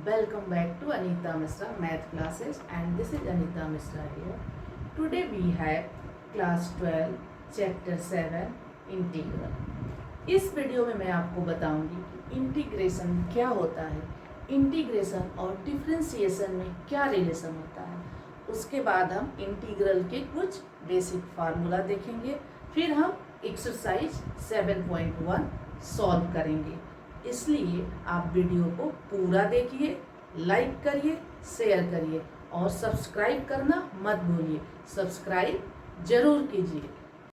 Welcome back to Anita Mishra Math Classes, and this is Anita Mishra here. Today we have class 12 chapter 7 integral. इस video में मैं आपको बताऊंगी कि integration क्या होता है, इंटीग्रेशन और डिफरेंशिएशन में क्या रिलेशन होता है. उसके बाद हम इंटीग्रल के कुछ बेसिक फार्मूला देखेंगे, फिर हम एक्सरसाइज 7.1 सॉल्व करेंगे. इसलिए आप वीडियो को पूरा देखिए, लाइक करिए, शेयर करिए और सब्सक्राइब करना मत भूलिए. सब्सक्राइब जरूर कीजिए.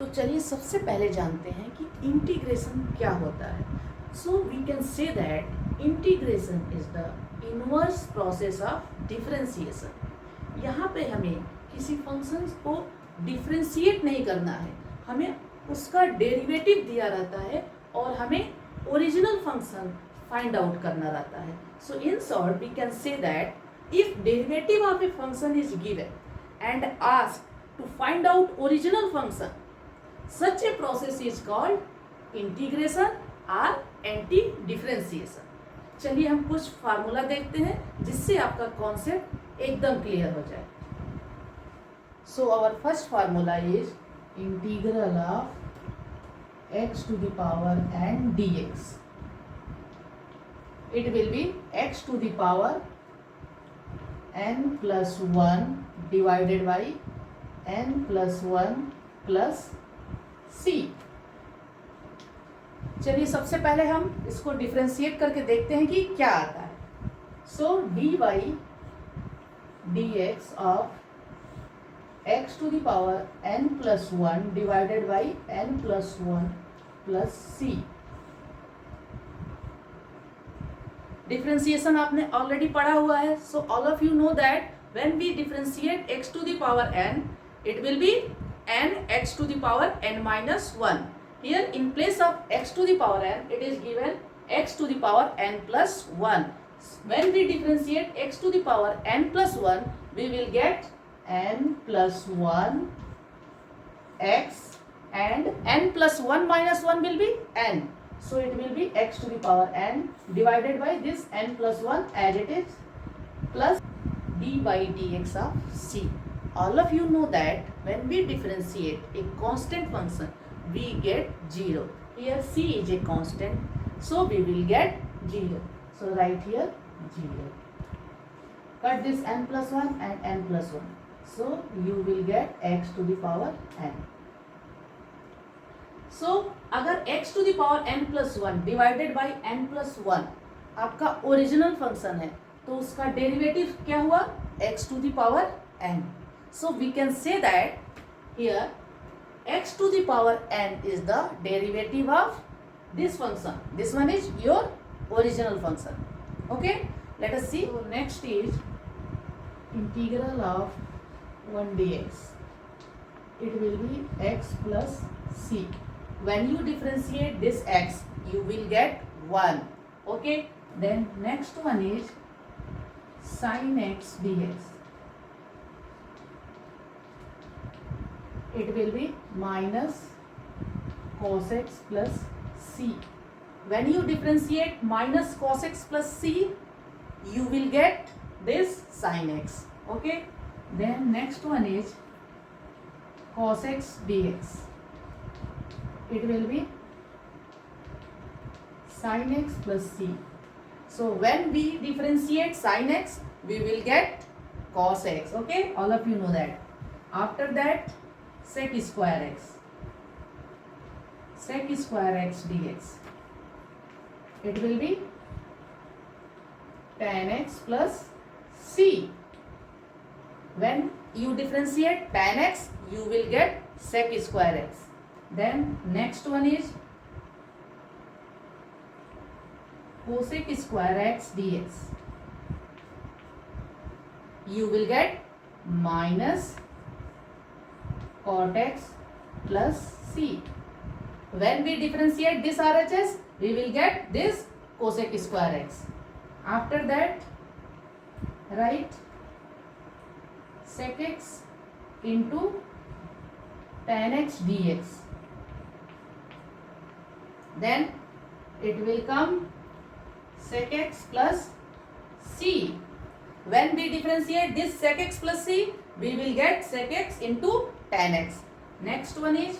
तो चलिए सबसे पहले जानते हैं कि इंटीग्रेशन क्या होता है. So we can say that integration is the inverse process of differentiation. यहाँ पे हमें किसी फंक्शन को डिफरेंशिएट नहीं करना है, हमें उसका डेरिवेटिव दिया रहता है और हमें ओरिजिनल फंक्शन फाइंड आउट करना रहता है. So in short we can say that if derivative of a function is given and asked to find out original function, such a process is called integration और anti differentiation. चलिए हम कुछ formula देखते हैं जिससे आपका कॉन्सेप्ट एकदम clear हो जाए. So our first formula is integral of x to the power n dx. It will be x to the power n plus 1 divided by n plus 1 plus c. चलिए सबसे पहले हम इसको डिफरेंशिएट करके देखते हैं कि क्या आता है. सो dy dx of x to the power n plus 1 divided by n plus 1 plus c. Differentiation आपने ऑलरेडी पढ़ा हुआ है. So all of you know that when we differentiate x to the power n, it will be n x to the power n minus 1. Here in place of x to the power n, it is given x to the power n plus 1. When we differentiate x to the power n plus 1, we will get n plus 1 x and n plus 1 minus 1 will be n. So it will be x to the power n divided by this n plus 1 as it is plus d by dx of c. All of you know that when we differentiate a constant function, we get 0. Here c is a constant, so we will get 0. So write here 0. Cut this n plus 1 and n plus 1. So you will get x to the power n. So अगर x to the power n plus 1 divided by n plus 1 आपका original function है, तो उसका derivative क्या हुआ? x to the power n. So we can say that here x to the power n is the derivative of this function. This one is your original function. Okay, let us see. So next is integral of 1 dx. It will be x plus c. When you differentiate this x, you will get 1. Okay, then next one is sin x dx. It will be minus cos x plus c. When you differentiate minus cos x plus c, you will get this sin x. Okay, then next one is cos x dx. It will be sin x plus c. So when we differentiate sin x, we will get cos x. Okay, all of you know that. After that, sec square x. Sec square x dx. It will be tan x plus c. When you differentiate tan x, you will get sec square x. Then next one is cosec square x dx. You will get minus cot x plus c. When we differentiate this RHS, we will get this cosec square x. After that, write sec x into tan x dx. Then it will come sec x plus c. When we differentiate this sec x plus c, we will get sec x into tan x. Next one is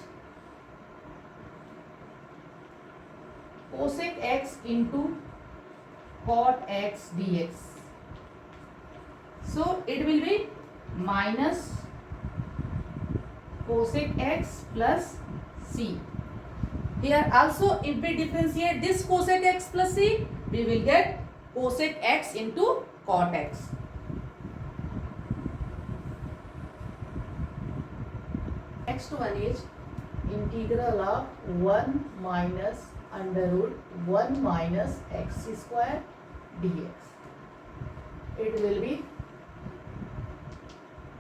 cosec x into cot x dx. So it will be minus cosec x plus c. Here also if we differentiate this cosec x plus c, we will get cosec x into cot x. Next one is integral of 1 minus under root 1 minus x square dx. It will be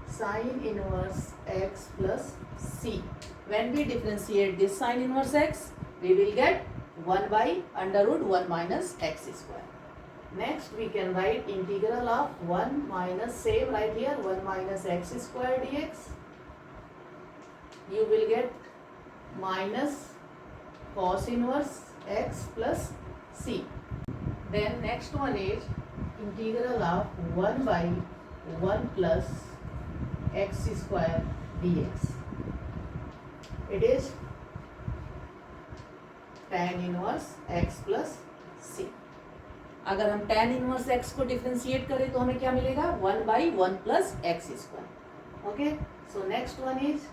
sine inverse x plus c. When we differentiate this sine inverse x, we will get 1 by under root 1 minus x square. Next we can write integral of 1 minus, same right here, 1 minus x square dx. You will get minus cos inverse x plus c. Then next one is integral of 1 by 1 plus x square dx. It is tan inverse x plus c. अगर हम tan inverse x को differentiate करें तो हमें क्या मिलेगा 1 by 1 plus x square. Okay, so next one is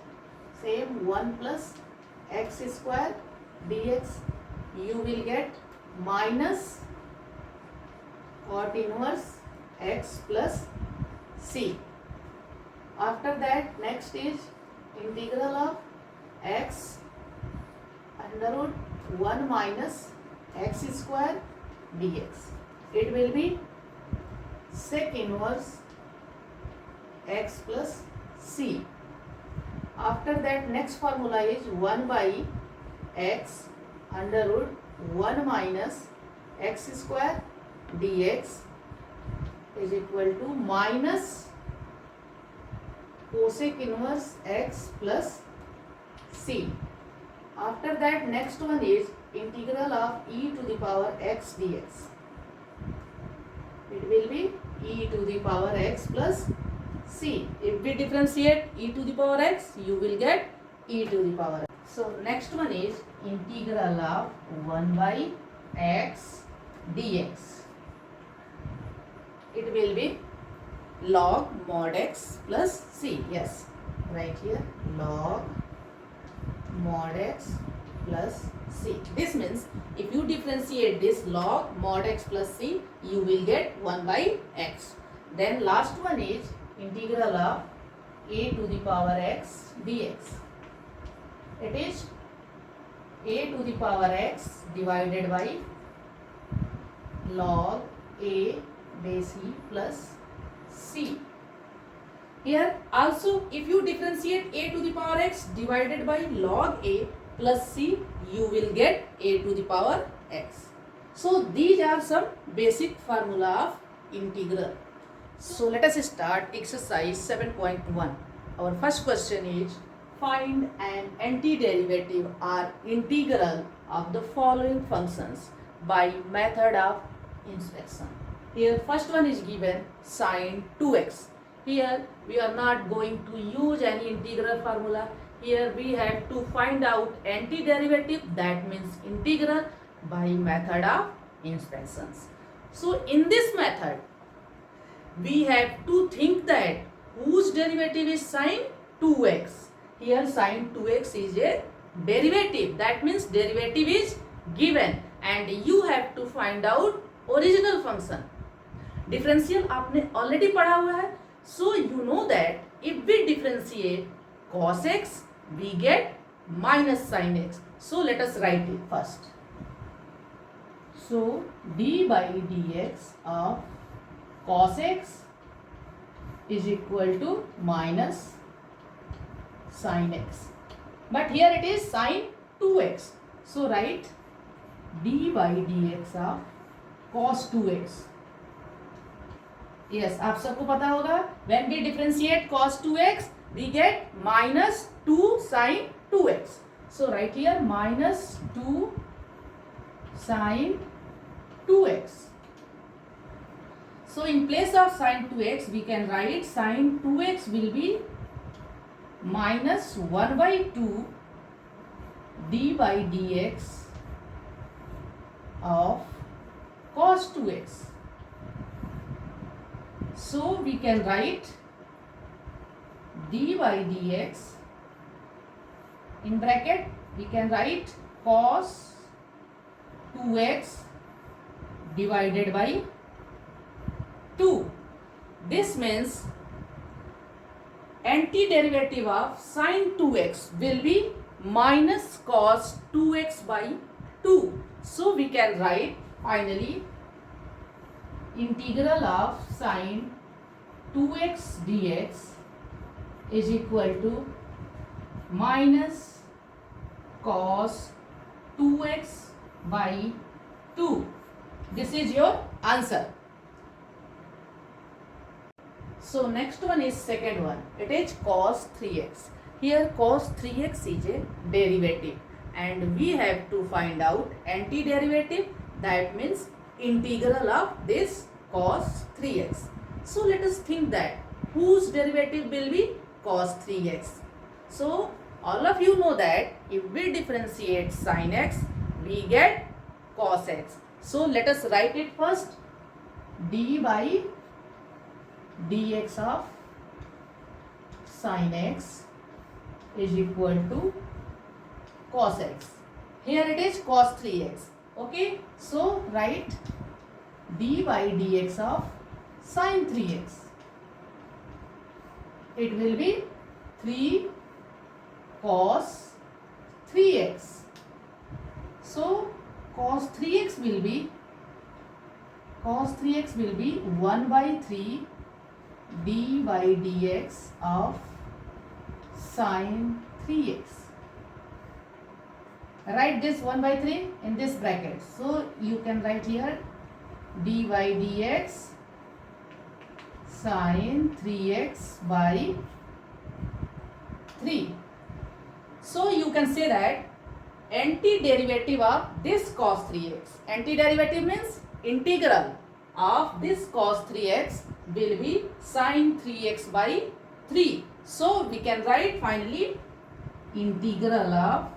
same 1 plus x square dx. You will get minus cot inverse x plus c. After that next is integral of x under root 1 minus x square dx. It will be sec inverse x plus c. After that next formula is 1 by x under root 1 minus x square dx is equal to minus cosec inverse x plus c. After that next one is integral of e to the power x dx. It will be e to the power x plus c. If we differentiate e to the power x, you will get e to the power x. So next one is integral of 1 by x dx. It will be log mod x plus c. Yes, right here log mod x plus c. This means if you differentiate this log mod x plus c, you will get 1 by x. Then last one is integral of a to the power x dx. It is a to the power x divided by log a base e plus c. Here also if you differentiate a to the power x divided by log a plus c, you will get a to the power x. So these are some basic formula of integral. So let us start exercise 7.1. Our first question is find an antiderivative or integral of the following functions by method of inspection. Here first one is given sine 2x. Here we are not going to use any integral formula. Here we have to find out antiderivative, that means integral, by method of inspections. So in this method we have to think that whose derivative is sine 2x. Here sine 2x is a derivative, that means derivative is given and you have to find out original function. Differential आपने already पढ़ा हुआ है. So you know that if we differentiate cos x, we get minus sin x. So let us write it first. So d by dx of cos x is equal to minus sin x. But here it is sin 2x. So write d by dx of cos 2x. Yes, आप सबको पता होगा when we differentiate cos 2x we get minus 2 sin 2x. So write here minus 2 sin 2x. So in place of sin 2x, we can write sin 2x will be minus 1 by 2 d by dx of cos 2x. So we can write d by dx in bracket, we can write cos 2x divided by 2. This means antiderivative of sin 2x will be minus cos 2x by 2. So we can write finally integral of sin 2x dx is equal to minus cos 2x by 2. This is your answer. So next one is second one. It is cos 3x. Here cos 3x is a derivative and we have to find out antiderivative, that means integral of this cos 3x. So let us think that whose derivative will be cos 3x. So all of you know that if we differentiate sin x, we get cos x. So let us write it first. D by dx of sin x is equal to cos x. Here it is cos 3x. Okay, so write d by dx of sin 3x. It will be 3 cos 3x. So cos 3x will be 1 by 3 d by dx of sin 3x. Write this 1 by 3 in this bracket. So you can write here d by dx sin 3x by 3. So you can say that antiderivative of this cos 3x. Antiderivative means integral of this cos 3x will be sin 3x by 3. So we can write finally integral of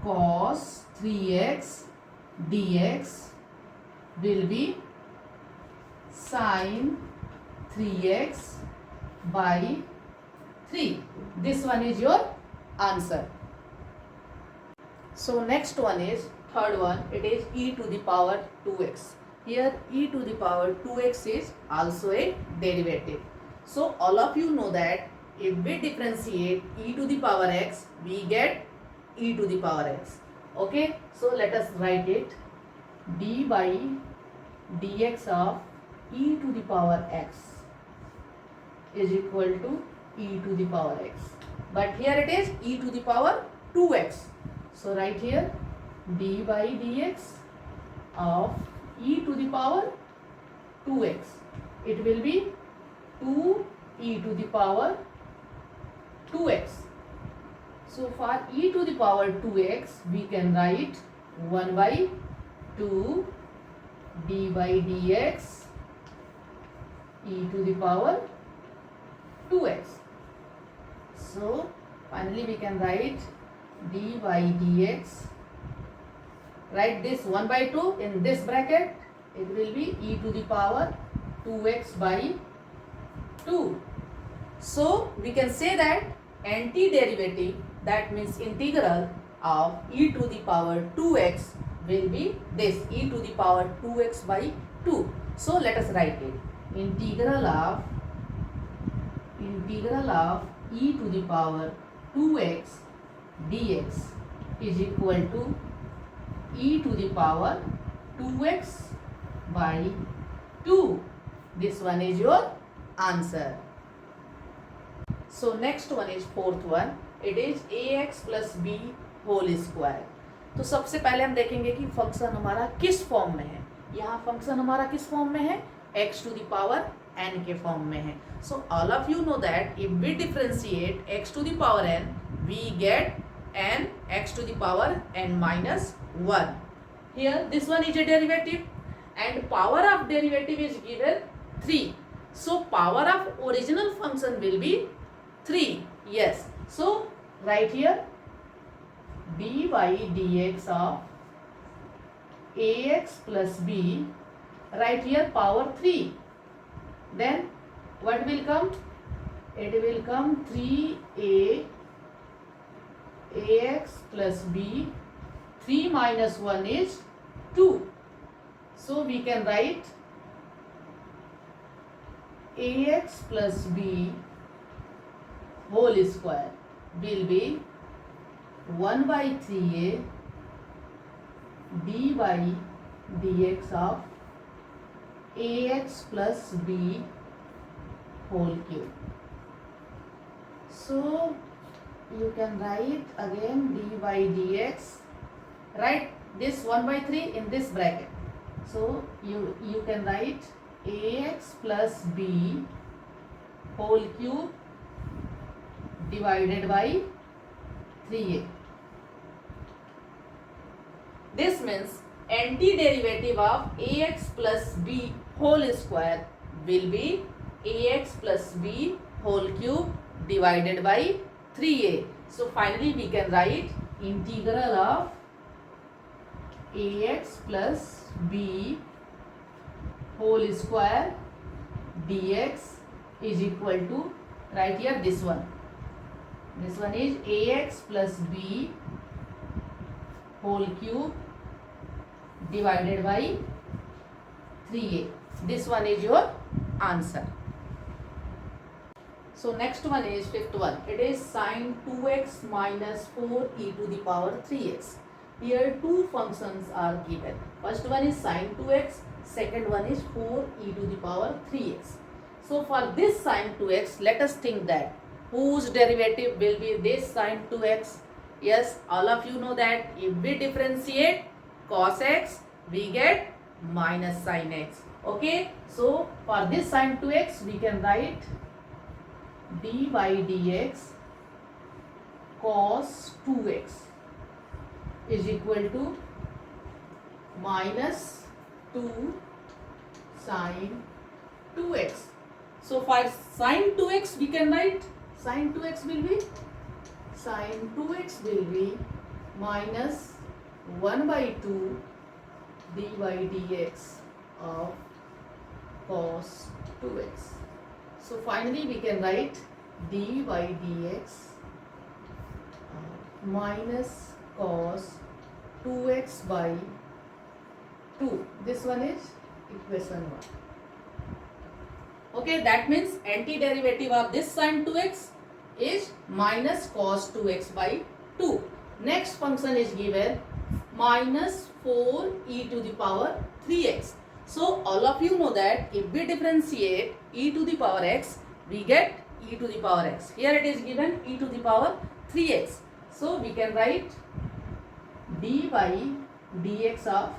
cos 3x dx will be sin 3x by 3. This one is your answer. So next one is third one. It is e to the power 2x. Here e to the power 2x is also a derivative. So all of you know that if we differentiate e to the power x, we get e to the power x. Okay, so let us write it. D by dx of e to the power x is equal to e to the power x. But here it is e to the power 2x. So write here d by dx of e to the power 2x. It will be 2 e to the power 2x. So for e to the power 2x, we can write 1 by 2 d by dx e to the power 2x. So finally we can write d by dx. Write this 1 by 2 in this bracket. It will be e to the power 2x by 2. So we can say that antiderivative, that means integral of e to the power 2x will be this e to the power 2x by 2. So let us write it. Integral of e to the power 2x dx is equal to e to the power 2x by 2. This one is your answer. So next one is fourth one. It is ax plus b whole square. तो सबसे पहले हम देखेंगे कि function हमारा किस form में है. यहाँ फंक्शन हमारा किस फॉर्म में है? x to the power n के फॉर्म में है. So all of you know that if we differentiate x to the power n, we get n x to the power n minus 1. Here this one is a derivative and power of derivative is given 3. So power of original function will be 3. Yes. So right here dy dx of ax plus b, right here power 3. Then what will come? It will come 3a ax plus b. 3 minus 1 is 2. So we can write ax plus b whole square will be 1 by 3a dy dx of ax plus b whole cube. So you can write again dy dx, write this 1 by 3 in this bracket. So you can write ax plus b whole cube divided by 3a. This means antiderivative of ax plus b whole square will be ax plus b whole cube divided by 3a. So finally we can write integral of ax plus b whole square dx is equal to, right here this one. This one is ax plus b whole cube divided by 3a. This one is your answer. So next one is fifth one. It is sine 2x minus 4e to the power 3x. Here two functions are given. First one is sine 2x, second one is 4e to the power 3x. So for this sine 2x, let us think that whose derivative will be this sine 2x? Yes, all of you know that if we differentiate cos x, we get minus sin x. Okay, so for this sine 2x, we can write dy dx cos 2x is equal to minus 2 sin 2x. So for sin 2x, we can write sin 2x will be minus 1 by 2 dy dx of cos 2x. So finally we can write dy dx minus cos 2x by 2. This one is equation 1. Okay, that means antiderivative of this sin 2x is minus cos 2x by 2. Next function is given minus 4e to the power 3x. So all of you know that if we differentiate e to the power x, we get e to the power x. Here it is given e to the power 3x. So we can write dy dx of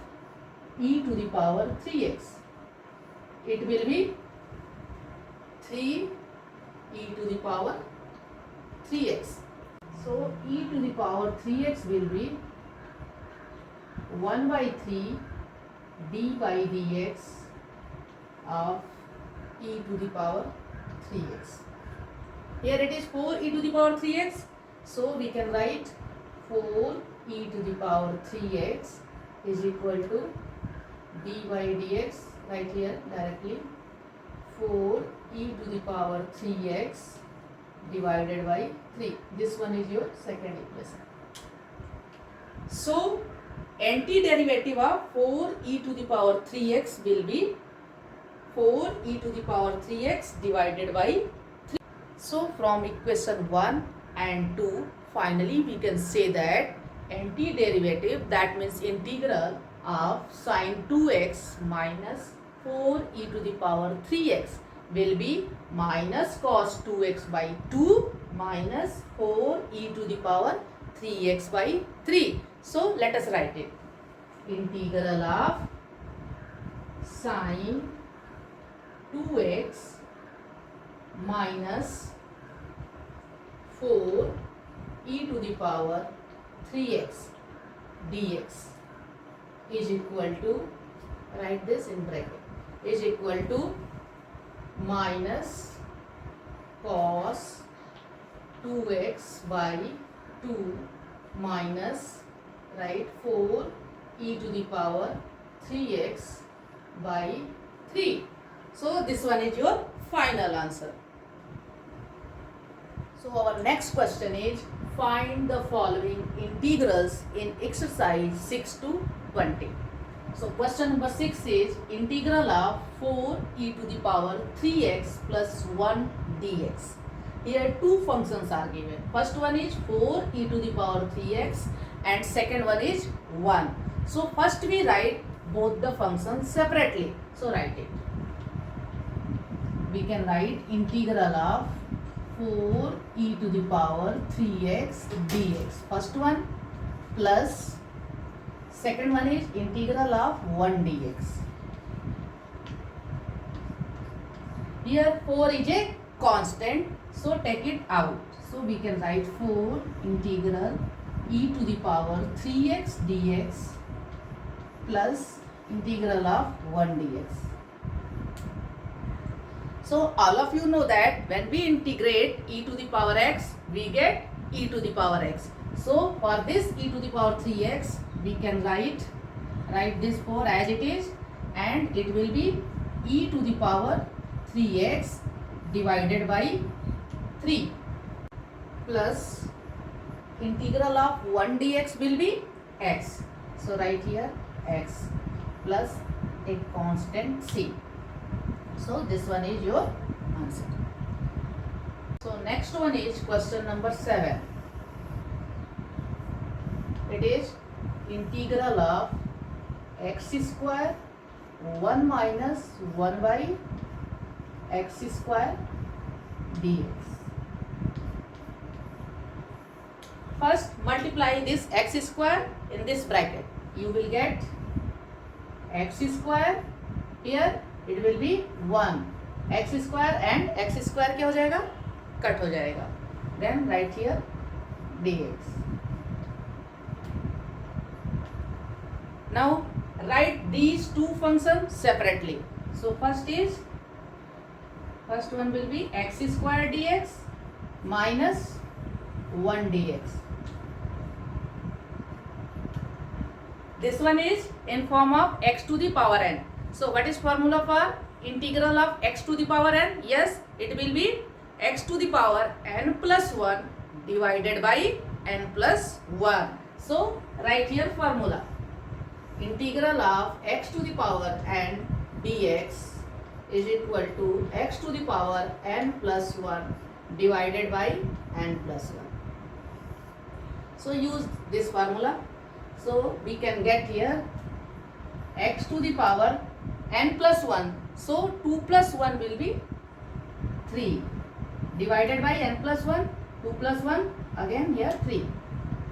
e to the power 3x. It will be 3 e to the power 3x. So e to the power 3x will be 1 by 3 dy dx of e to the power 3x. Here it is 4 e to the power 3x. So we can write 4 e to the power 3x is equal to dy dx, right here directly 4 e to the power 3x divided by 3. This one is your second equation. So antiderivative of 4 e to the power 3x will be 4 e to the power 3x divided by 3. So from equation 1 and 2, finally we can say that antiderivative, that means integral of sine 2x minus 4 e to the power 3x will be minus cos 2x by 2 minus 4 e to the power 3x by 3. So let us write it. Integral of sine 2x minus 4 e to the power 3x dx is equal to write this in bracket, is equal to minus cos 2x by 2 minus, right, 4 e to the power 3x by 3. So this one is your final answer. So our next question is, find the following integrals in exercise 6 to 20. So question number 6 is integral of 4 e to the power 3x plus 1 dx. Here two functions are given. First one is 4 e to the power 3x and second one is 1. So first we write both the functions separately. So write it. We can write integral of 4 e to the power 3x dx. First one plus second one is integral of 1 dx. Here 4 is a constant, so take it out. So we can write 4 integral e to the power 3x dx plus integral of 1 dx. So all of you know that when we integrate e to the power x, we get e to the power x. So for this e to the power 3x, we can write this 4 as it is, and it will be e to the power 3x divided by 3 plus integral of 1 dx will be x. So write here x plus a constant c. So this one is your answer. So next one is question number 7. It is integral of x square 1 minus 1 by x square dx. First multiply this x square in this bracket. You will get x square, here it will be 1 x square and x square क्या हो जाएगा, cut हो जाएगा. Then write here dx. Now write these two functions separately. So first one will be x square dx minus 1 dx. This one is in form of x to the power n. So what is formula for integral of x to the power n? Yes, it will be x to the power n plus 1 divided by n plus 1. So write here formula. Integral of x to the power n dx is equal to x to the power n plus 1 divided by n plus 1. So use this formula. So we can get here x to the power n plus 1. So 2 plus 1 will be 3 divided by n plus 1. 2 plus 1 again here 3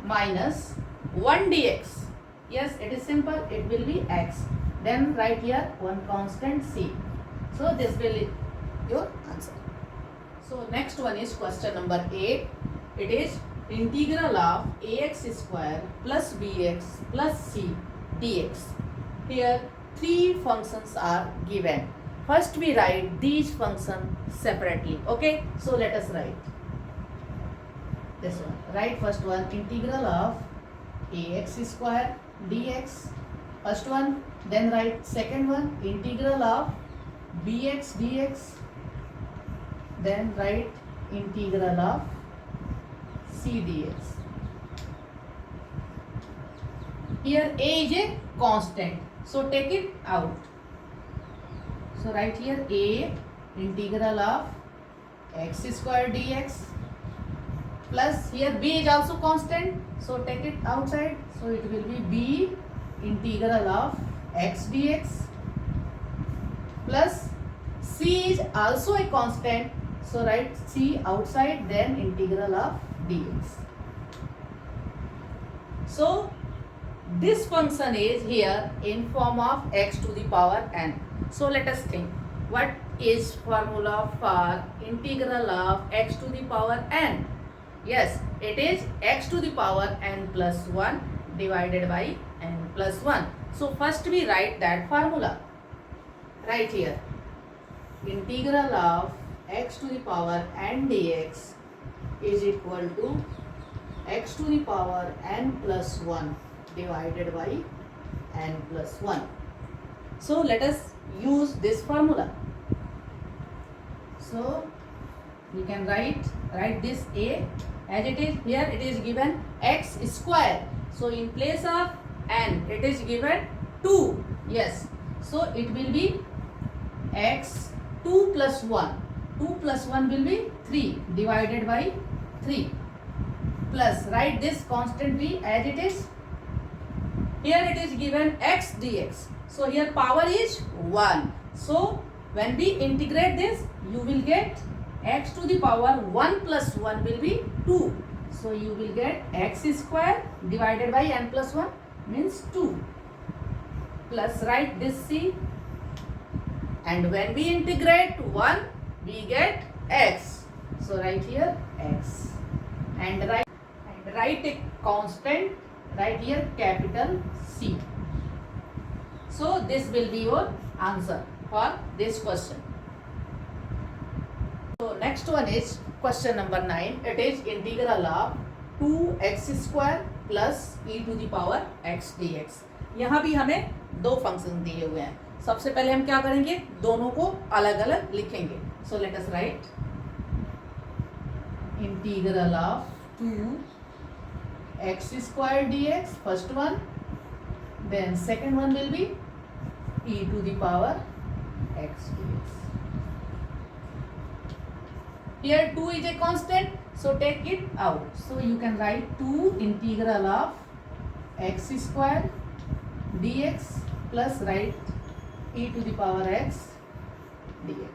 minus 1 dx. Yes, it is simple. It will be x. Then write here one constant c. So this will be your answer. So next one is question number 8. It is integral of ax square plus bx plus c dx. Here three functions are given. First we write these functions separately. Okay, so let us write this one. Write first one integral of ax square dx, first one. Then write second one integral of bx dx. Then write integral of c dx. Here a is a constant, so take it out. So write here a integral of x square dx plus here b is also constant, so take it outside. So it will be b integral of x dx plus c is also a constant, so write c outside, then integral of dx. So this function is here in form of x to the power n. So let us think, what is formula for integral of x to the power n? Yes, it is x to the power n plus 1 divided by n plus 1. So first we write that formula. Right here. Integral of x to the power n dx is equal to x to the power n plus 1 divided by n plus 1. So let us use this formula. So you can write this a as it is. Here it is given x square. So in place of n it is given 2. Yes. So it will be x 2 plus 1. 2 plus 1 will be 3 divided by 3. Plus write this constant b as it is. Here it is given x dx. So here power is 1. So when we integrate this, you will get x to the power 1 plus 1 will be 2. So you will get x square divided by n plus 1 means 2. Plus write this c. And when we integrate 1, we get x. So write here x. And write a constant. Write here capital C. So this will be your answer for this question. So next one is question number 9. It is integral of 2x square plus e to the power x dx. यहाँ भी हमें दो function दिए हुए हैं. सबसे पहले हम क्या करेंगे, दोनों को अलग अलग लिखेंगे. So let us right integral of 2x square dx, first one, then second one will be e to the power x dx. Here 2 is a constant, so take it out. So you can write 2 integral of x square dx plus write e to the power x dx.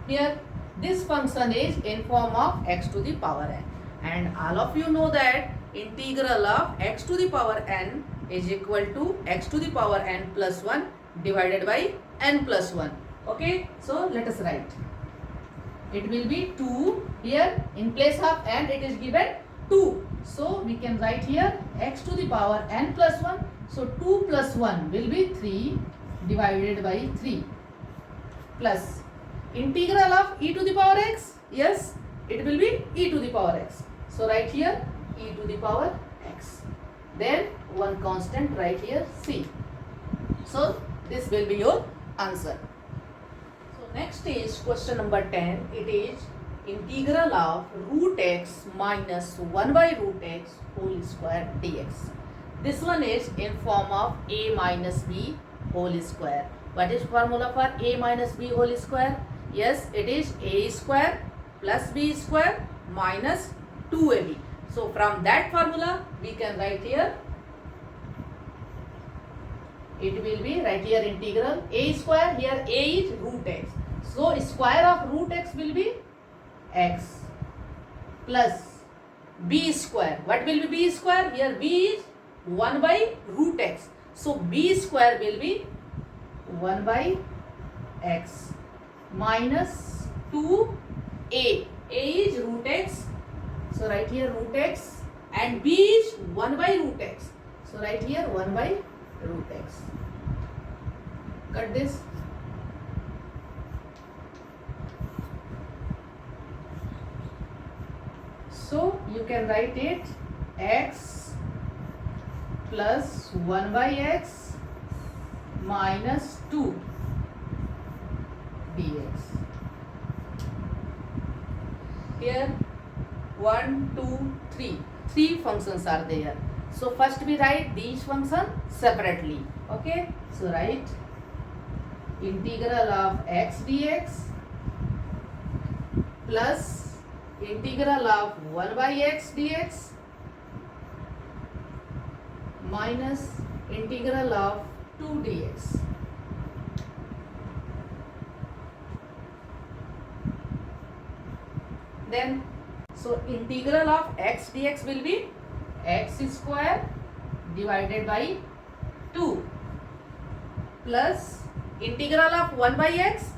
Here this function is in form of x to the power n, and all of you know that integral of x to the power n is equal to x to the power n plus 1 divided by n plus 1. Okay, so let us write. It will be 2. Here in place of n it is given 2. So we can write here x to the power n plus 1. So 2 plus 1 will be 3 divided by 3 plus integral of e to the power x. Yes, it will be e to the power x. So write here e to the power x. Then one constant right here c. So this will be your answer. So next is question number 10. It is integral of root x minus 1 by root x whole square dx. This one is in form of a minus b whole square. What is formula for a minus b whole square? Yes, it is a square plus b square minus 2ab. So from that formula we can write here, it will be right here integral a square. Here a is root x. So square of root x will be x plus b square. What will be b square? Here b is 1 by root x. So b square will be 1 by x minus 2a. A is root x. So write here root x, and b is 1 by root x. So write here 1 by root x. Cut this. So you can write it x plus 1 by x minus 2 dx. Here 1, 2, 3. 3 functions are there. So first we write these functions separately. Okay. So write integral of x dx plus integral of 1 by x dx minus integral of 2 dx. Then so integral of x dx will be x square divided by 2 plus integral of 1 by x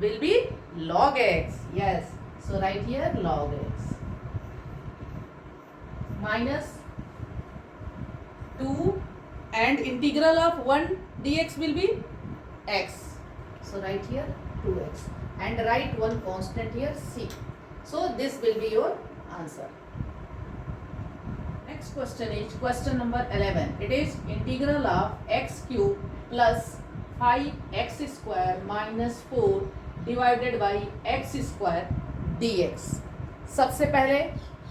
will be log x. Yes, so write here log x minus 2 and integral of 1 dx will be x. So write here 2x and write one constant here c. So this will be your answer. Next question is question number 11. It is integral of x cube plus 5x square minus 4 divided by x square dx. सबसे पहले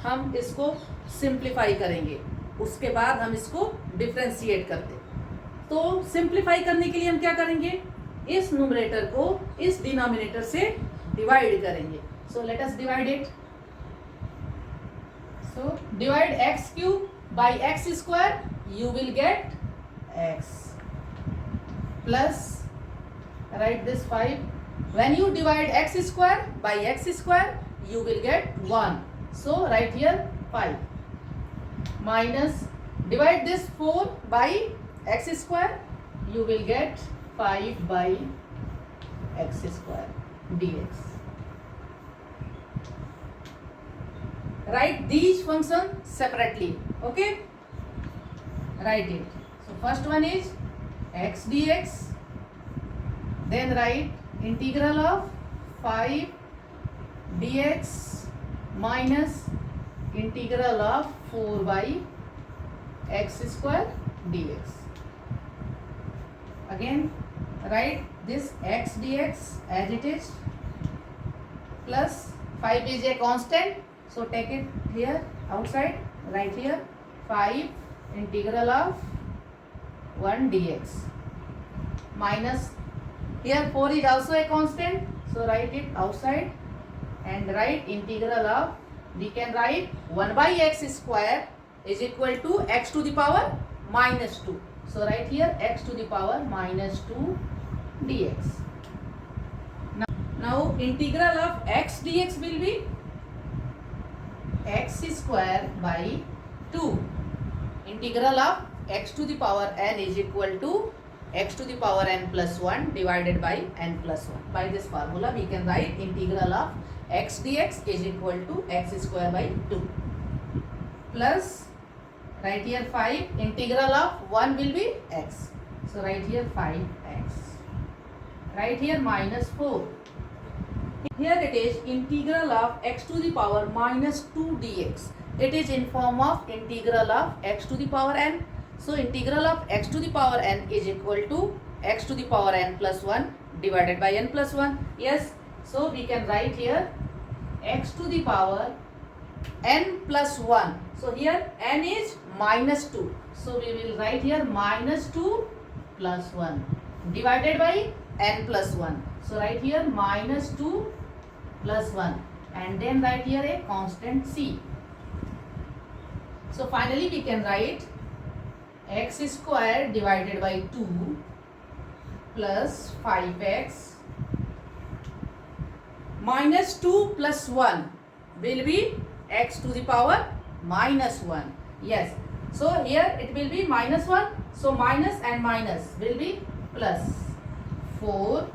हम इसको simplify करेंगे, उसके बाद हम इसको differentiate करते। तो सिंप्लीफाई करने के लिए हम क्या करेंगे, इस न्यूमरेटर को इस डिनोमिनेटर से डिवाइड करेंगे। So let us divide it. So divide x cube by x square, you will get x plus right this 5. When you divide x square by x square, you will get 1. So write here 5 minus divide this 4 by x square, you will get 5 by x square dx. Write these functions separately. Okay? Write it. So first one is x dx. Then write integral of 5 dx minus integral of 4 by x square dx. Again write this x dx as it is, plus 5 is a constant, so take it here outside, write here 5 integral of 1 dx minus here 4 is also a constant, so write it outside and write integral of, we can write 1 by x square is equal to x to the power minus 2. So write here x to the power minus 2 dx. Now integral of x dx will be x square by 2. Integral of x to the power n is equal to x to the power n plus 1 divided by n plus 1. By this formula we can write integral of x dx is equal to x square by 2 plus write here 5 integral of 1 will be x. So write here 5x. Write here minus 4. Here it is integral of x to the power minus 2 dx. It is in form of integral of x to the power n. So integral of x to the power n is equal to x to the power n plus 1 divided by n plus 1. Yes, so we can write here x to the power n plus 1. So here n is minus 2. So we will write here minus 2 plus 1 divided by n plus 1. So write here minus 2 plus 1 and then write here a constant c. So finally we can write x square divided by 2 plus 5x minus 2 plus 1 will be x to the power minus 1. Yes, so here it will be minus 1, so minus and minus will be plus 4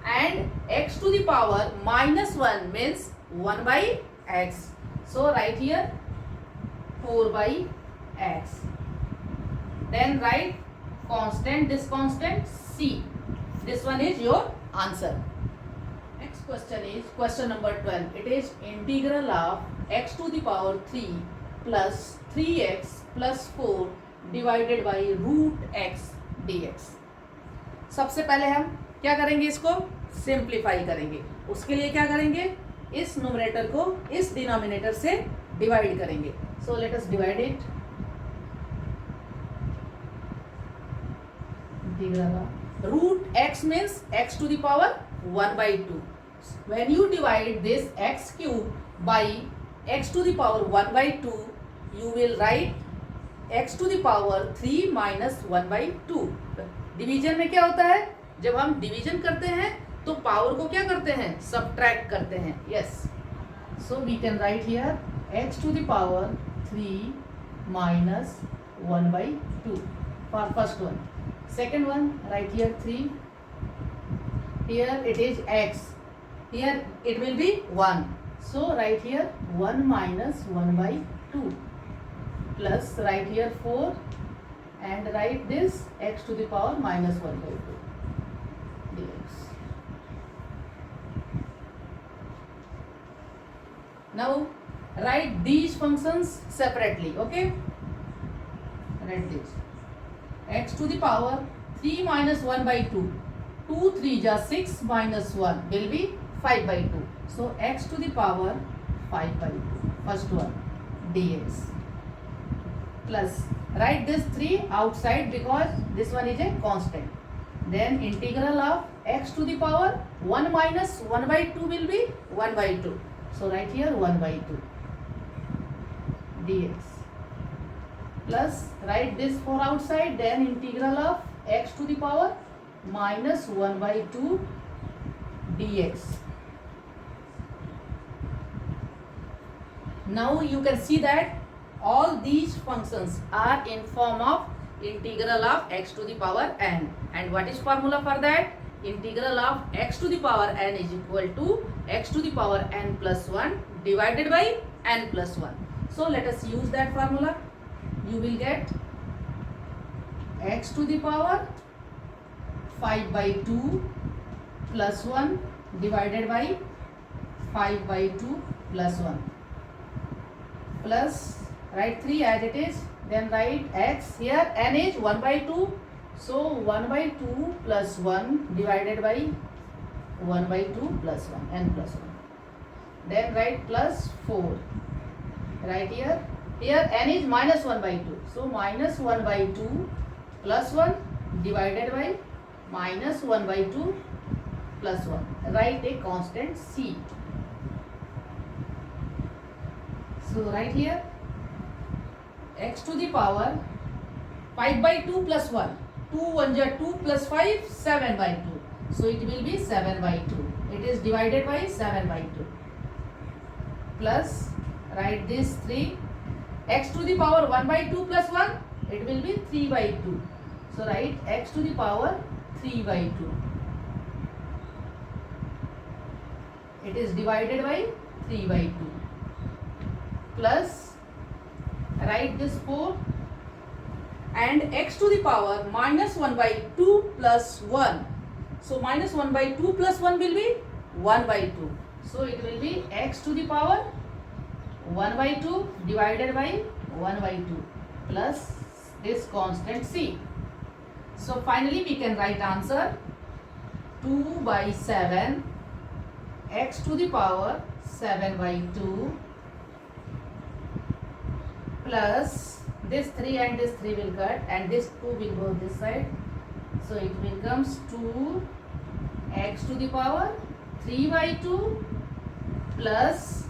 and x to the power minus 1 means 1 by x. So write here 4 by x. Then write constant, this constant c. This one is your answer. Next question is question number 12. It is integral of x to the power 3 plus 3x plus 4 divided by root x dx. सबसे पहले हम क्या करेंगे, इसको simplify करेंगे। उसके लिए क्या करेंगे, इस न्यूमरेटर को इस डिनोमिनेटर से डिवाइड करेंगे। So let us divide it. root x means x to the power 1 by 2. When you divide this x cube by x to the power 1 by 2, you will write x to the power 3 minus 1 by 2. Division में क्या होता है, जब हम division करते हैं तो power को क्या करते हैं, सबट्रैक्ट करते हैं. Yes, so we can write here x to the power 3 minus 1 by 2 for first one. Second one, write here 3. Here it is x. Here it will be 1. So write here 1 minus 1 by 2. plus write here 4 and write this x to the power minus 1 by 2 dx. Now write these functions separately. Okay, write this x to the power 3 minus 1 by 2, 2 3 ja 6 minus 1 will be 5 by 2. So x to the power 5 by 2, first one, dx, plus write this 3 outside because this one is a constant. Then integral of x to the power 1 minus 1 by 2 will be 1 by 2. So write here 1 by 2 dx, plus write this 4 outside. Then integral of x to the power minus 1 by 2 dx. Now you can see that all these functions are in form of integral of x to the power n. And what is formula for that? Integral of x to the power n is equal to x to the power n plus 1 divided by n plus 1. So let us use that formula. You will get x to the power 5 by 2 plus 1 divided by 5 by 2 plus 1, plus write 3 as it is. Then write x here, n is 1 by 2. So 1 by 2 plus 1 divided by 1 by 2 plus 1, n plus 1. Then write plus 4. Right here, n is minus 1 by 2. So minus 1 by 2 plus 1 divided by minus 1 by 2 plus 1. Write a constant c. So write here x to the power 5 by 2 plus 1. 2 1 ja 2 plus 5, 7 by 2. So it will be 7 by 2. It is divided by 7 by 2. Plus write this 3. X to the power 1 by 2 plus 1. It will be 3 by 2. So write x to the power 3 by 2. It is divided by 3 by 2. Plus write this 4 and x to the power minus 1 by 2 plus 1. So minus 1 by 2 plus 1 will be 1 by 2. So it will be x to the power 1 by 2 divided by 1 by 2 plus this constant c. So finally we can write answer 2 by 7 x to the power 7 by 2 plus this 3 and this 3 will cut and this 2 will go this side. So it becomes 2 x to the power 3 by 2 plus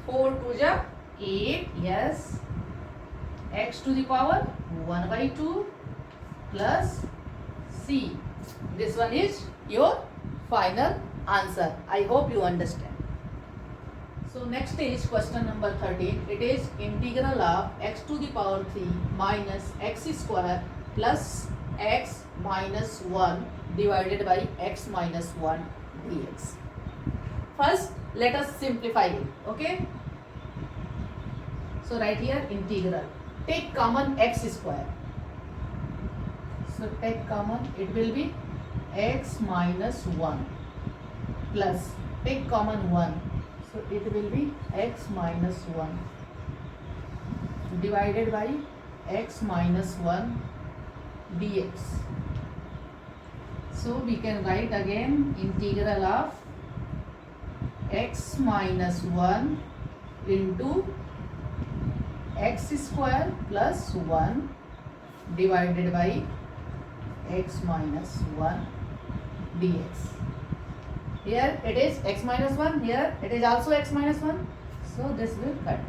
4 2 ja 8, yes, x to the power 1 by 2 plus c. This one is your final answer. I hope you understand. So next is question number 13. It is integral of x to the power 3 minus x square plus x minus 1 divided by x minus 1 dx. First let us simplify it. Okay. So write here integral. Take common x square. So take common, it will be x minus 1 plus take common 1. So it will be x minus 1 divided by x minus 1 dx. So we can write again integral of x minus 1 into x square plus 1 divided by x minus 1 dx. Here it is x minus 1, here it is also x minus 1. So this will cut.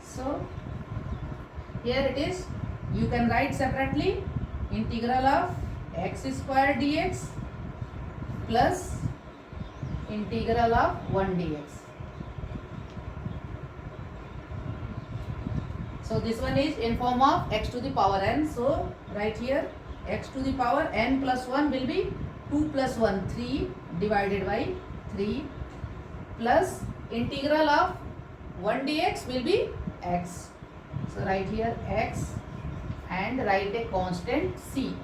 So here it is, you can write separately integral of x square dx plus integral of 1 dx. So this one is in form of x to the power n. So right here x to the power n plus 1 will be 2 plus 1 3 divided by 3 plus integral of 1 dx will be x. So write here x and write a constant c.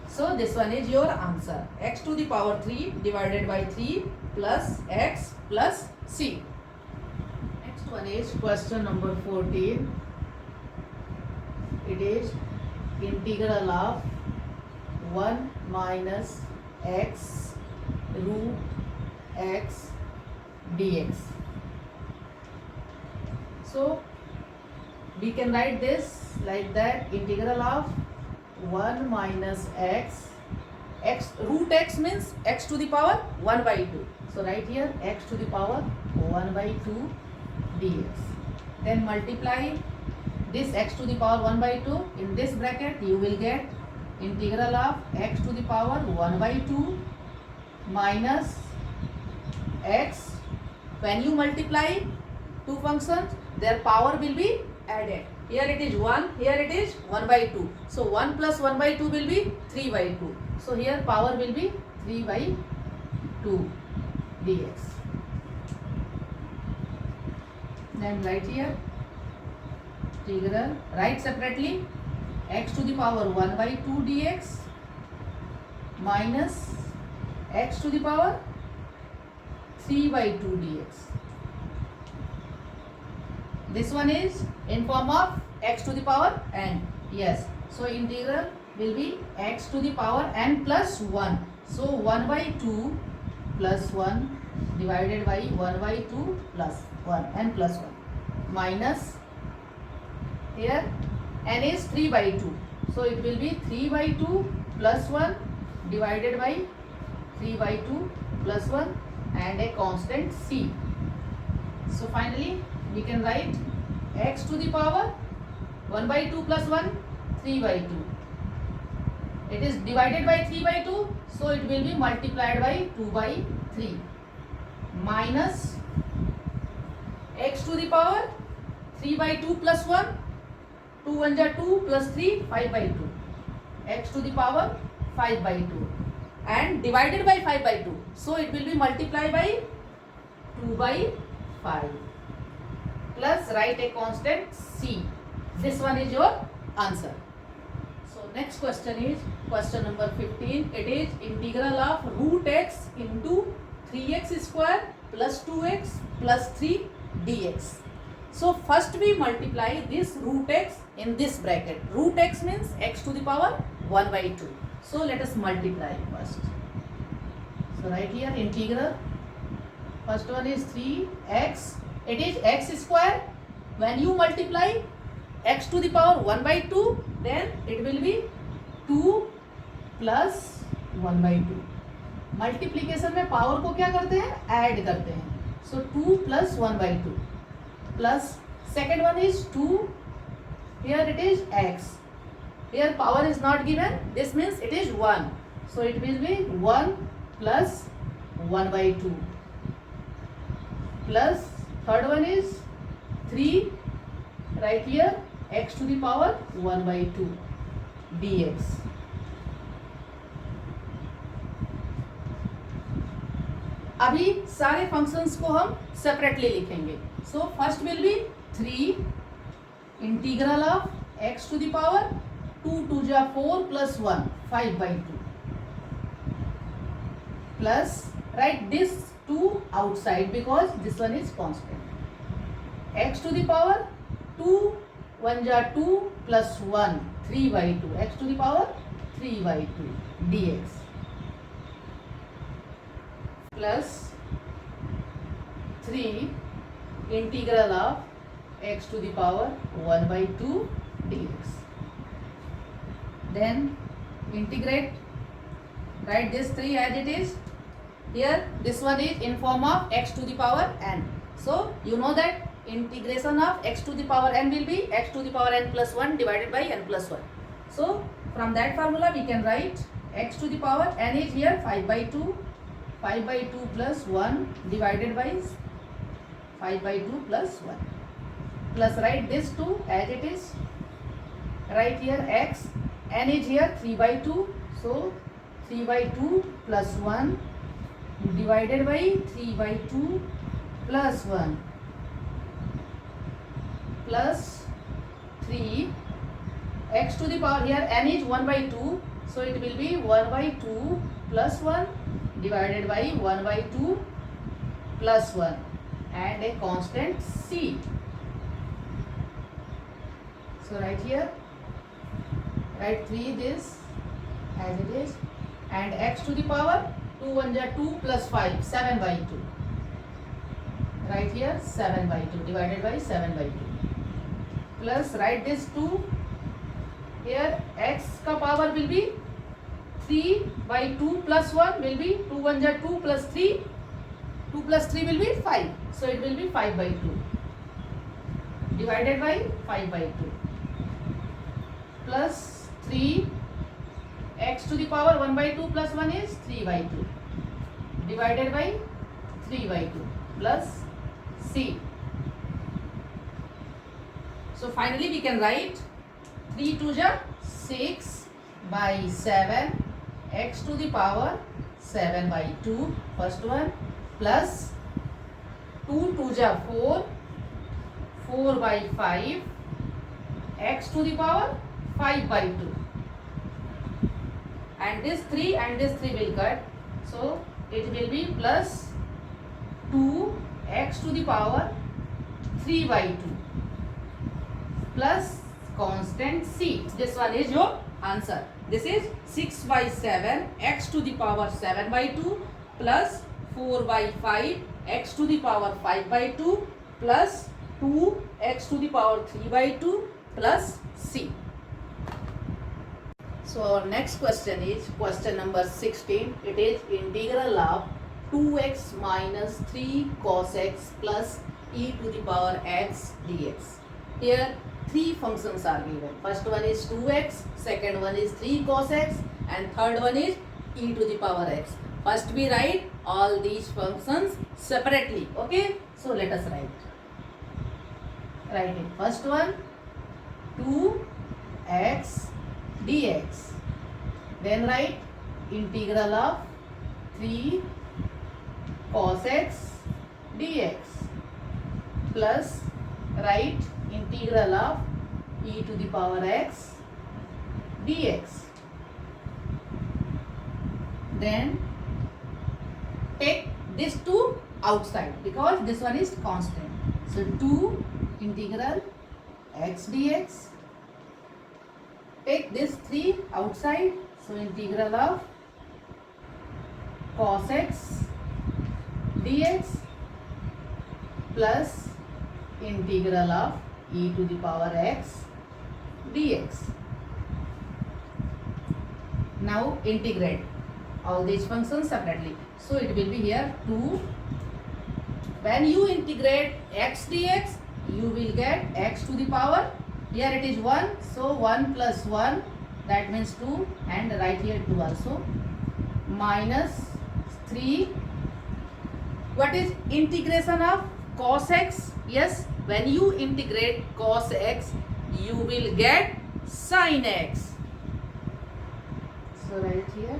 So this one is your answer. X to the power 3 divided by 3 plus x plus c. Next one is question number 14. It is integral of 1 minus x root x dx. So we can write this like that, integral of 1 minus x root x means x to the power 1 by 2. So write here x to the power 1 by 2 dx. Then multiply this x to the power 1 by 2. In this bracket you will get integral of x to the power 1 by 2 minus x. When you multiply two functions, their power will be added. Here it is 1, here it is 1 by 2. So 1 plus 1 by 2 will be 3 by 2. So here power will be 3 by 2 dx. Then write here integral, write separately x to the power 1 by 2 dx minus x to the power 3 by 2 dx. This one is in form of x to the power n. Yes. So integral will be x to the power n plus 1. So 1 by 2 plus 1 divided by 1 by 2 plus 1 n plus 1 minus here n is 3 by 2. So it will be 3 by 2 plus 1 divided by 3 by 2 plus 1 and a constant c. So finally we can write x to the power 1 by 2 plus 1 3 by 2. It is divided by 3 by 2, so it will be multiplied by 2 by 3 minus x to the power 3 by 2 plus 1, 2 1 are 2 plus 3 5 by 2, x to the power 5 by 2 and divided by 5 by 2, so it will be multiplied by 2 by 5 plus write a constant c. This one is your answer. So next question is question number 15. It is integral of root x into 3x square plus 2x plus 3 dx. So first we multiply this root x in this bracket. Root x means x to the power 1 by 2. So let us multiply first. So right here integral. First one is 3x. It is x square. When you multiply x to the power 1 by 2, then it will be 2 plus 1 by 2. Multiplication में power को क्या करते हैं, add करते हैं. सो 2 plus 1 by 2 plus second one is 2. Here it is x. Here power is not given. This means it is 1. So it will be 1 plus 1 by 2 plus third one is 3. Right here x to the power 1 by 2 dx. अभी सारे functions को हम separately लिखेंगे. So first will be 3 integral of x to the power 2 2 जा 4 plus 1 5 by 2 plus right this 2 outside because this one is constant. x to the power 2 1 जा 2 plus 1 3 by 2 x to the power 3 by 2 dx plus 3 integral of x to the power 1 by 2 dx. Then integrate, write this 3 as it is. Here this one is in form of x to the power n. So you know that integration of x to the power n will be x to the power n plus 1 divided by n plus 1. So from that formula we can write x to the power n is here 5 by 2 plus 1 divided by 5 by 2 plus 1 plus write this 2 as it is. Write here x, n is here 3 by 2, so 3 by 2 plus 1 divided by 3 by 2 plus 1 plus 3 x to the power, here n is 1 by 2, so it will be 1 by 2 plus 1 divided by 1 by 2 plus 1 and a constant c. So right here, write 3 this as it is, and x to the power 2 1 are 2 plus 5, 7 by 2. Right here 7 by 2 divided by 7 by 2 plus, write this 2 here, x ka power will be 3 by 2 plus 1 will be 2 1 are 2 plus 3, 2 plus 3 will be 5, so it will be 5 by 2 divided by 5 by 2 plus 3 x to the power 1 by 2 plus 1 is 3 by 2 divided by 3 by 2 plus c. So finally we can write 3 2 ja 6 by 7 x to the power 7 by 2 first one plus 2 2 ja 4 4 by 5 x to the power 5 by 2, and this 3 will cut, so it will be plus 2 x to the power 3 by 2 plus constant c. This one is your answer. This is 6 by 7 x to the power 7 by 2 plus 4 by 5 x to the power 5 by 2 plus 2 x to the power 3 by 2 plus c. So our next question is question number 16. It is integral of 2x minus 3 cos x plus e to the power x dx. Here 3 functions are given. First one is 2x, second one is 3 cos x, and third one is e to the power x. First we write all these functions separately. Okay, so let us write it. First one 2x dx, then write integral of 3 cos x dx plus write integral of e to the power x dx. Then take this 2 outside because this one is constant. So 2 integral x dx. Take this 3 outside, so integral of cos x dx plus integral of e to the power x dx. Now integrate all these functions separately. So it will be here 2. When you integrate x dx, you will get x to the power, here it is 1, so 1 plus 1, that means 2, and right here 2 also, minus 3. What is integration of cos x? Yes, when you integrate cos x, you will get sin x. So right here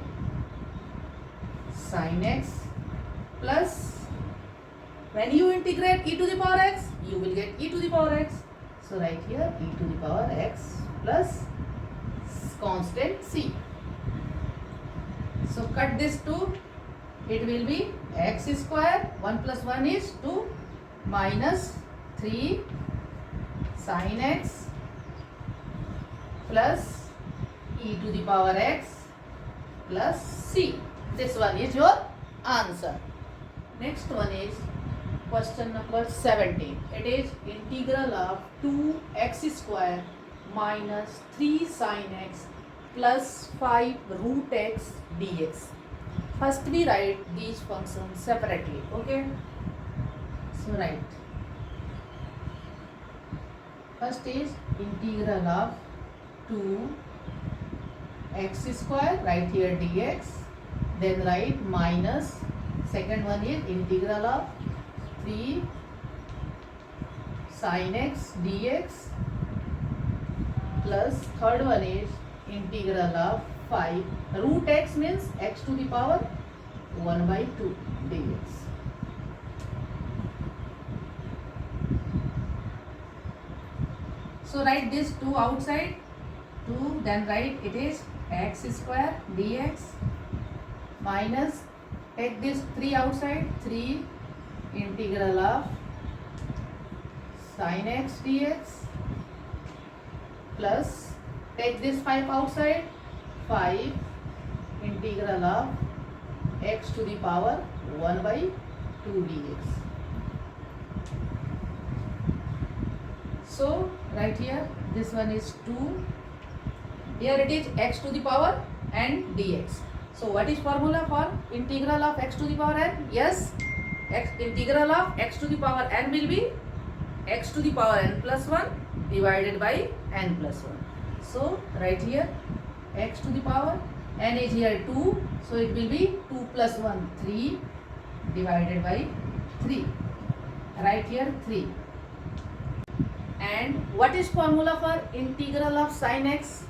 sin x plus, when you integrate e to the power x, you will get e to the power x. So right here e to the power x plus constant c. So cut this 2, it will be x square, 1 plus 1 is 2, minus 3 sin x plus e to the power x plus c. This one is your answer. Next one is question number 17. It is integral of 2x square minus 3 sin x plus 5 root x dx. First we write these functions separately. Okay, so write. First is integral of 2x square, write here dx, then write minus, second one is integral of 3 sin x dx plus third one is integral of 5 root x means x to the power 1 by 2 dx. So write this 2 outside, 2, then write it is x square dx minus, take this 3 outside, 3 integral of sin x dx plus, take this 5 outside, 5 integral of x to the power 1 by 2 dx. So right here this one is 2, here it is x to the power and dx. So what is formula for integral of x to the power n? Yes, integral of x to the power n will be x to the power n plus 1 divided by n plus 1. So right here x to the power n is here 2, so it will be 2 plus 1 3 divided by 3. Right here 3. And what is formula for integral of sin x?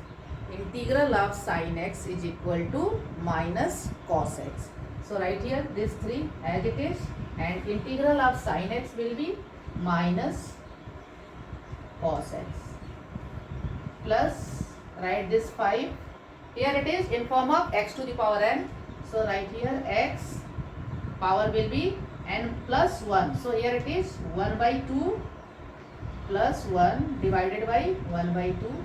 Integral of sin x is equal to minus cos x. So right here this 3 as it is, and integral of sin x will be minus cos x plus, write this 5, here it is in form of x to the power n. So right here x power will be n plus 1. So here it is 1 by 2 plus 1 divided by 1 by 2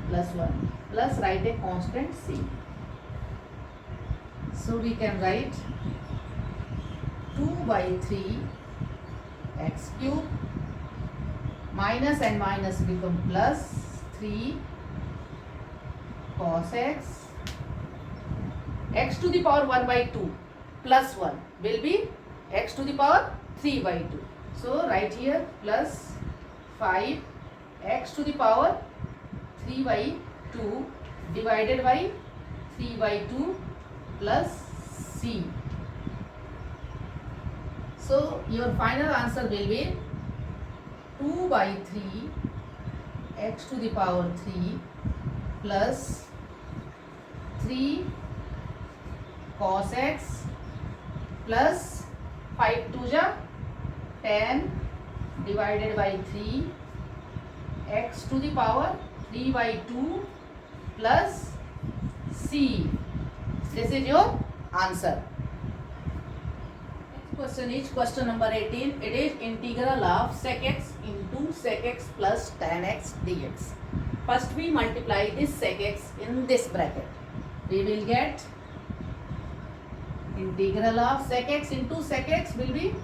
plus 1, plus write a constant c. So we can write 2 by 3 x cube minus and minus become plus 3 cos x to the power 1 by 2 plus 1 will be x to the power 3 by 2. So right here plus 5 x to the power 3 by 2 divided by 3 by 2 plus c. So your final answer will be 2 by 3 x to the power 3 plus 3 cos x plus 5 2 ja 10 divided by 3 x to the power 3 by 2 plus c. This is your answer. Next question is question number 18. It is integral of sec x into sec x plus tan x dx. First we multiply this sec x in this bracket. We will get integral of sec x into sec x will be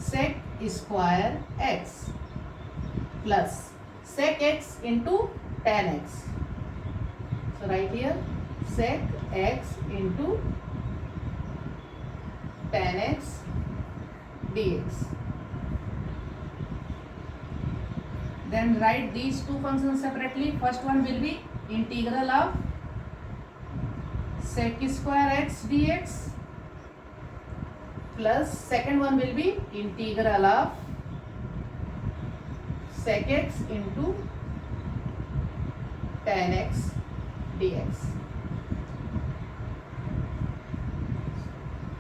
sec square x plus sec x into tan x. So right here sec x into tan x dx. Then write these two functions separately. First one will be integral of sec square x dx plus second one will be integral of sec x into tan x dx.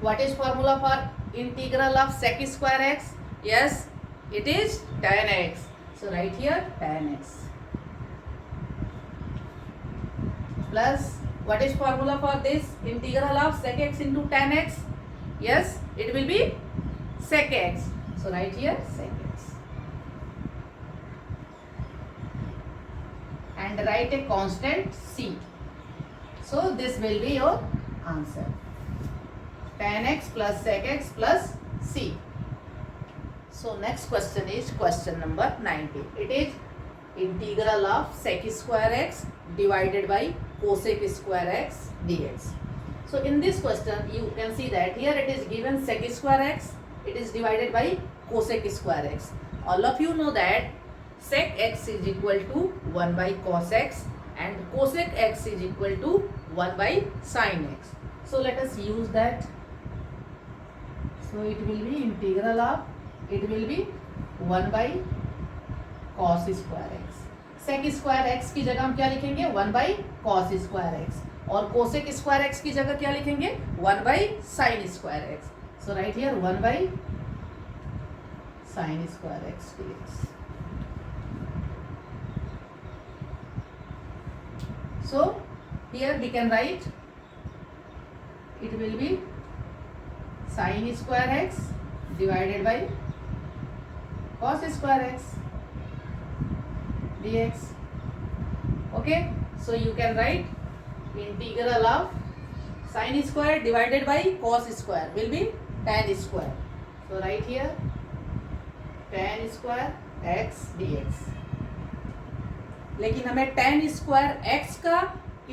What is formula for integral of sec square x? Yes, it is tan x. So write here tan x plus what is formula for this integral of sec x into tan x? Yes, it will be sec x. So write here sec x and write a constant c. So this will be your answer. Tan x plus sec x plus c. So next question is question number 19. It is integral of sec square x divided by cosec square x dx. So in this question you can see that here it is given sec square x, it is divided by cosec square x. All of you know that sec x is equal to 1 by cos x and cosec x is equal to 1 by sin x. So let us use that. So it will be integral of, it will be 1 by cos square x. sec square x की जगह हम क्या लिखेंगे 1 by cos square x और cosec square x की जगह क्या लिखेंगे 1 by sin square x. So right here 1 by sin square x dx. So here we can write it will be sin square x divided by cos square x dx. Okay, so you can write integral of sin square divided by cos square will be tan square. So write here tan square x dx. लेकिन हमें tan square x का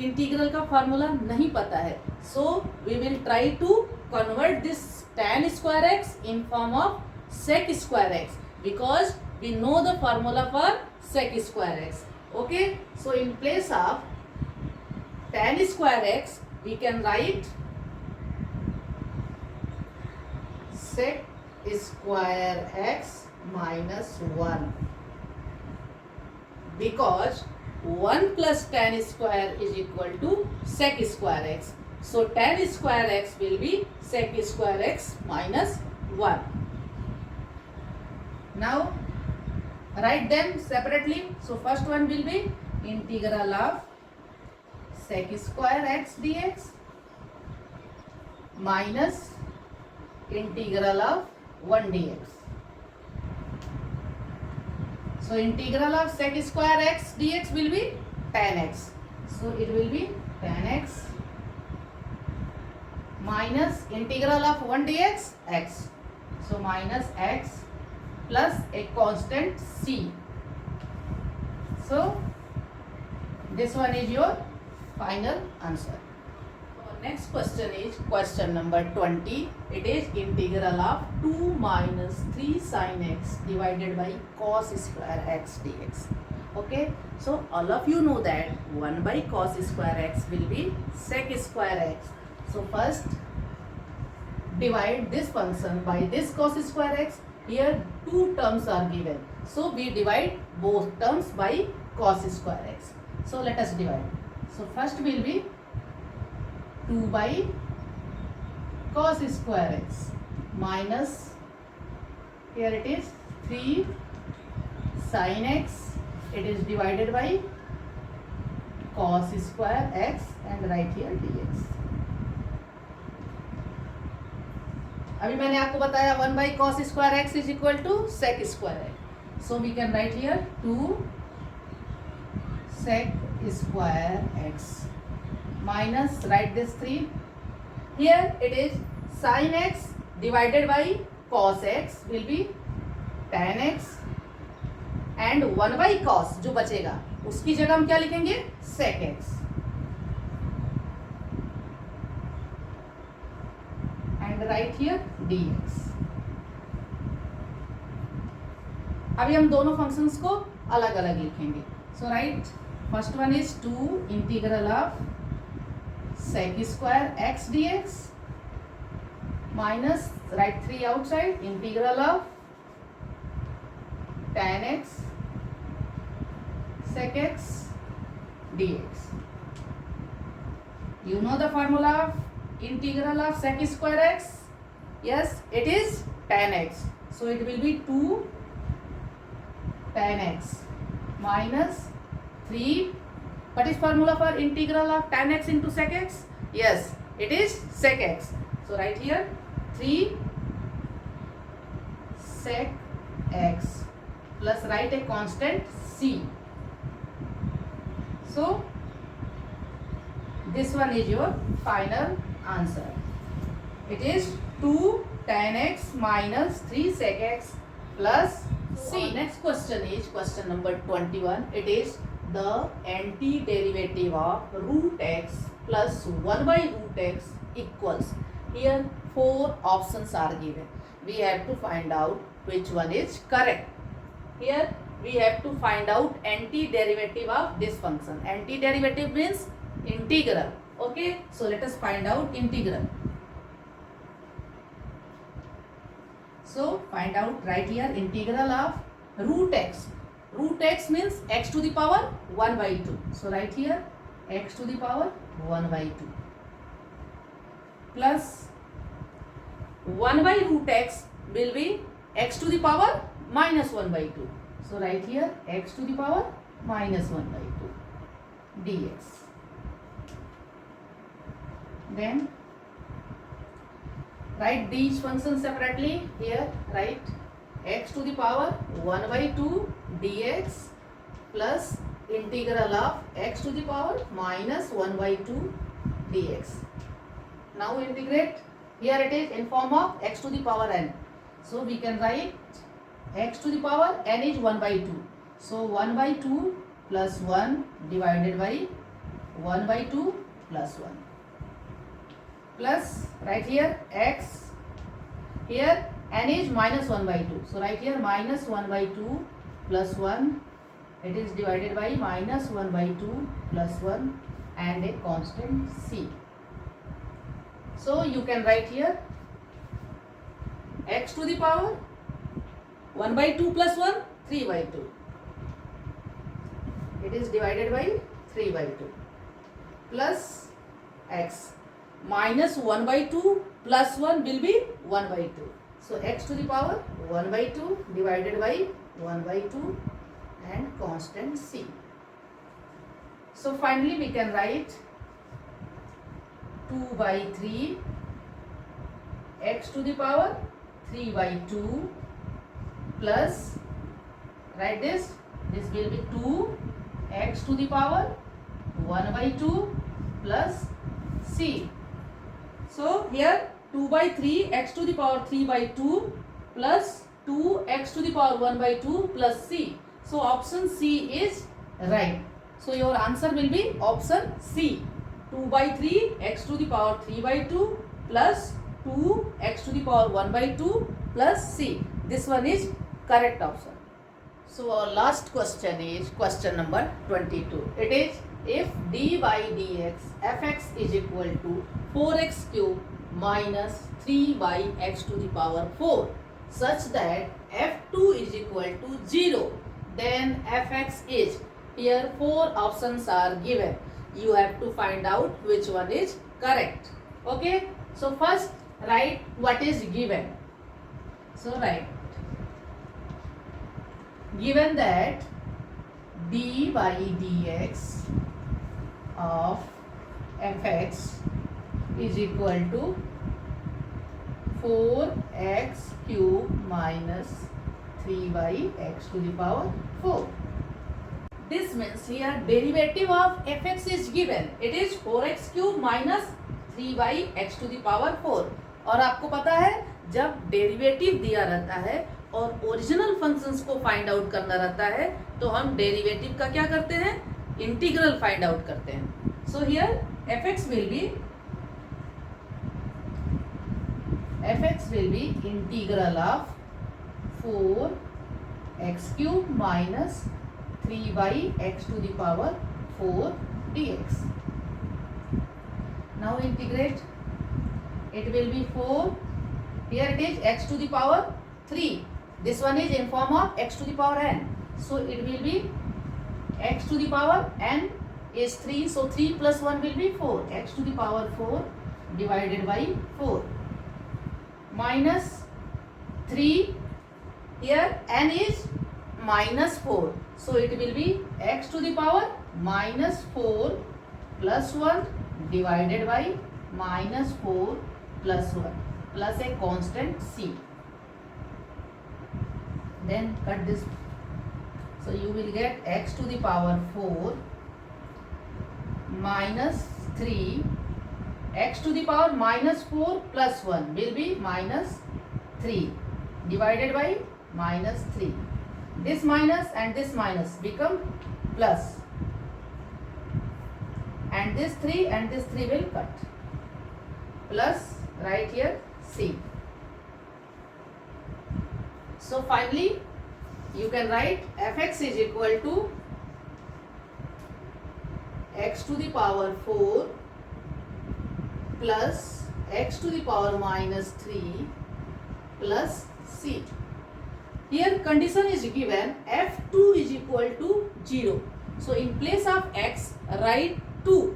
integral का formula नहीं पता है, so we will try to convert this tan square x in form of sec square x because we know the formula for sec square x. Okay, so in place of tan square x we can write sec square x minus 1 because 1 plus tan square is equal to sec square x. So tan square x will be sec square x minus 1. Now write them separately. So first one will be integral of sec square x dx minus integral of 1 dx. So integral of sec square x dx will be tan x. So it will be tan x minus integral of 1 dx x. So minus x plus a constant c. So this one is your final answer. Next question is question number 20. It is integral of 2 minus 3 sin x divided by cos square x dx. Okay, so all of you know that 1 by cos square x will be sec square x. So first divide this function by this cos square x. Here two terms are given, so we divide both terms by cos square x. So let us divide. So first will be 2 by cos square x minus, here it is 3 sin x, it is divided by cos square x and right here dx. अभी मैंने आपको बताया 1 by cos square x is equal to sec square x. So we can write here 2 sec square x minus, write this 3. Here it is sin x divided by cos x will be tan x and 1 by cos जो बचेगा उसकी जगह हम क्या लिखेंगे sec x and right here dx. अभी हम दोनों फंक्शंस को अलग अलग लिखेंगे. So write first one is 2 integral of sec square x dx minus, write 3 outside, integral of tan x sec x dx. You know the formula of integral of sec square x? Yes, it is tan x. So it will be 2 tan x minus 3. What is formula for integral of tan x into sec x? Yes, it is sec x. So write here 3 sec x plus, write a constant c. So this one is your final answer. It is 2 tan x minus 3 sec x plus c. Next question is question number 21. It is the antiderivative of root x plus 1 by root x equals. Here 4 options are given. We have to find out which one is correct. Here we have to find out antiderivative of this function. Antiderivative means integral. Okay, so let us find out integral. So find out right here integral of root x. Root x means x to the power 1 by 2. So write here x to the power 1 by 2 plus 1 by root x will be x to the power minus 1 by 2. So write here x to the power minus 1 by 2 dx. Then write these functions separately. Here write x to the power 1 by 2 dx plus integral of x to the power minus 1 by 2 dx. Now integrate. Here it is in form of x to the power n. So we can write x to the power n is 1 by 2. So 1 by 2 plus 1 divided by 1 by 2 plus 1. Plus right here x. Here n is minus 1 by 2. So right here minus 1 by 2 plus 1. It is divided by minus 1 by 2 plus 1 and a constant c. So you can write here x to the power 1 by 2 plus 1 3 by 2. It is divided by 3 by 2 plus x minus 1 by 2 plus 1 will be 1 by 2. So x to the power 1 by 2 divided by 1 by 2 and constant c. So finally we can write 2 by 3 x to the power 3 by 2 plus, write this will be 2 x to the power 1 by 2 plus c. So here 2 by 3 x to the power 3 by 2 plus 2 x to the power 1 by 2 plus c. So option C is right. So your answer will be option C. 2 by 3 x to the power 3 by 2 plus 2 x to the power 1 by 2 plus c. This one is correct option. So our last question is question number 22. It is if d by dx fx is equal to 4x cube minus 3 by x to the power 4 such that f2 is equal to 0, then fx is, here 4 options are given. You have to find out which one is correct. Okay. So first write what is given. So write, given that d by dx of fx is equal to 4x cube minus 3 by x to the power 4. This means here derivative of fx is given. It is 4x cube minus 3 by x to the power 4. और आपको पता है जब derivative दिया रहता है और original functions को फाइंड आउट करना रहता है तो हम डेरिवेटिव का क्या करते हैं, इंटीग्रल फाइंड आउट करते हैं. So here fx will be integral of 4x cube minus 3 by x to the power 4 dx. Now integrate. It will be 4. Here it is x to the power 3. This one is in form of x to the power n. So it will be x to the power n is 3. So 3 plus 1 will be 4. X to the power 4 divided by 4 minus 3. Here n is minus 4. So it will be x to the power minus 4 plus 1 divided by minus 4 plus 1 plus a constant c. Then cut this. So you will get x to the power 4 minus 3. X to the power minus 4 plus 1 will be minus 3 divided by minus 3. This minus and this minus become plus. And this 3 and this 3 will cut. Plus right here c. So finally you can write fx is equal to x to the power 4 plus x to the power minus 3 plus c. Here condition is given f2 is equal to 0. So in place of x write 2.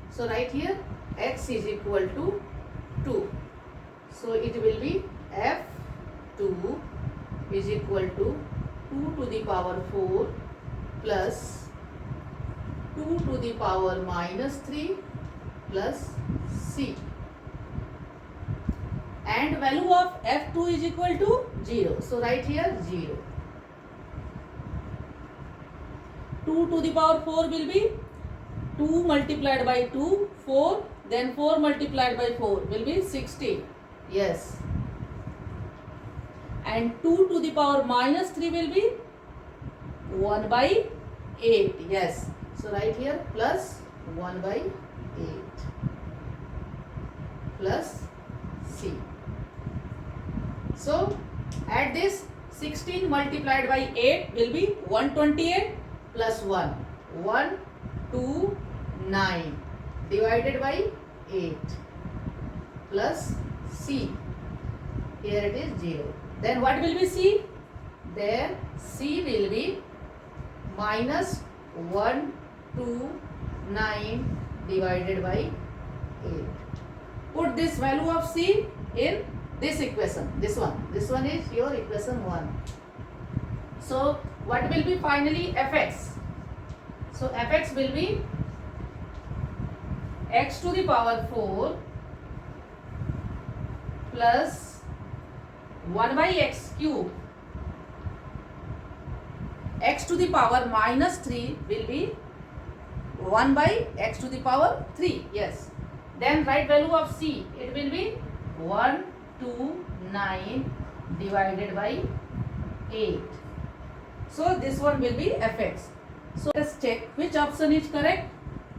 So write here x is equal to 2. So it will be f2 is equal to 2 to the power 4 plus 2 to the power minus 3 plus C. And value of F2 is equal to 0. So write here 0. 2 to the power 4 will be 2 multiplied by 2, 4. Then 4 multiplied by 4 will be 16. Yes. And 2 to the power minus 3 will be 1 by 8. Yes. So write here plus 1 by 8 plus C. So add this. 16 multiplied by 8 will be 128 plus 1. 1, 2, 9 divided by 8 plus C. Here it is 0. Then what will be C? There C will be minus 1, 2, 9 divided by 8. Put this value of C in this equation. This one. This one is your equation 1. So what will be finally Fx? So Fx will be x to the power 4 plus 1 by x cube. X to the power minus 3 will be 1 by x to the power 3. Yes. Then write value of C. It will be 1, 2, 9 divided by 8. So this one will be Fx. So let's check which option is correct.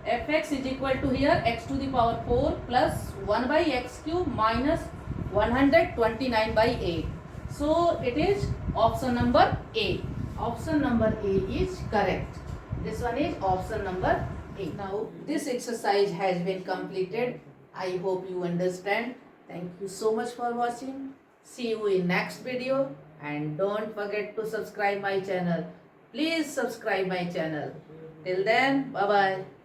Fx is equal to here x to the power 4 plus 1 by x cube minus 129 by 8. So it is option number A. Option number A is correct. This one is option number A. Now this exercise has been completed. I hope you understand. Thank you so much for watching. See you in next video and don't forget to subscribe my channel. Please subscribe my channel. Till then, bye bye.